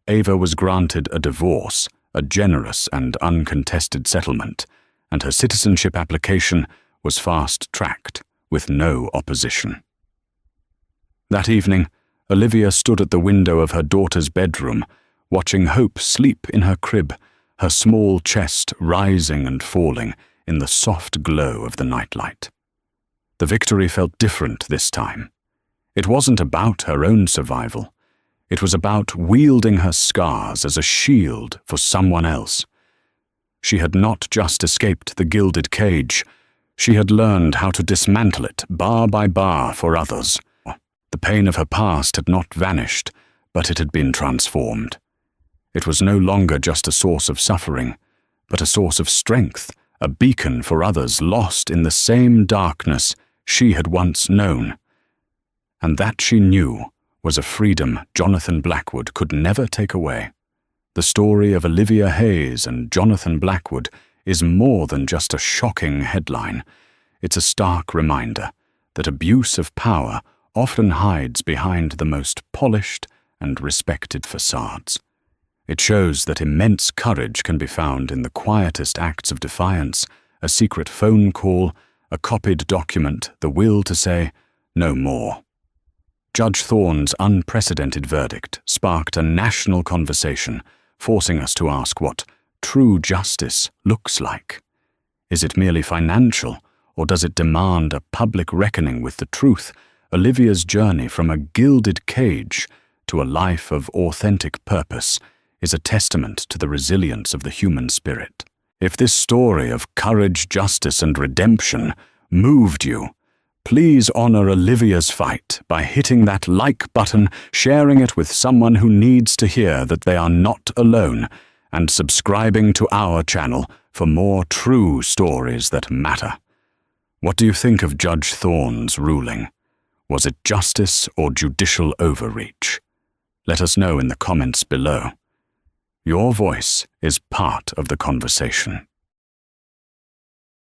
Ava was granted a divorce, a generous and uncontested settlement, and her citizenship application was fast-tracked with no opposition. That evening, Olivia stood at the window of her daughter's bedroom, watching Hope sleep in her crib, her small chest rising and falling in the soft glow of the nightlight. The victory felt different this time. It wasn't about her own survival. It was about wielding her scars as a shield for someone else. She had not just escaped the gilded cage. She had learned how to dismantle it bar by bar for others. The pain of her past had not vanished, but it had been transformed. It was no longer just a source of suffering, but a source of strength, a beacon for others lost in the same darkness she had once known. And that she knew was a freedom Jonathan Blackwood could never take away. The story of Olivia Hayes and Jonathan Blackwood is more than just a shocking headline. It's a stark reminder that abuse of power often hides behind the most polished and respected facades. It shows that immense courage can be found in the quietest acts of defiance, a secret phone call, a copied document, the will to say, no more. Judge Thorne's unprecedented verdict sparked a national conversation, forcing us to ask what true justice looks like. Is it merely financial, or does it demand a public reckoning with the truth? Olivia's journey from a gilded cage to a life of authentic purpose is a testament to the resilience of the human spirit. If this story of courage, justice, and redemption moved you, please honor Olivia's fight by hitting that like button, sharing it with someone who needs to hear that they are not alone, and subscribing to our channel for more true stories that matter. What do you think of Judge Thorne's ruling? Was it justice or judicial overreach? Let us know in the comments below. Your voice is part of the conversation.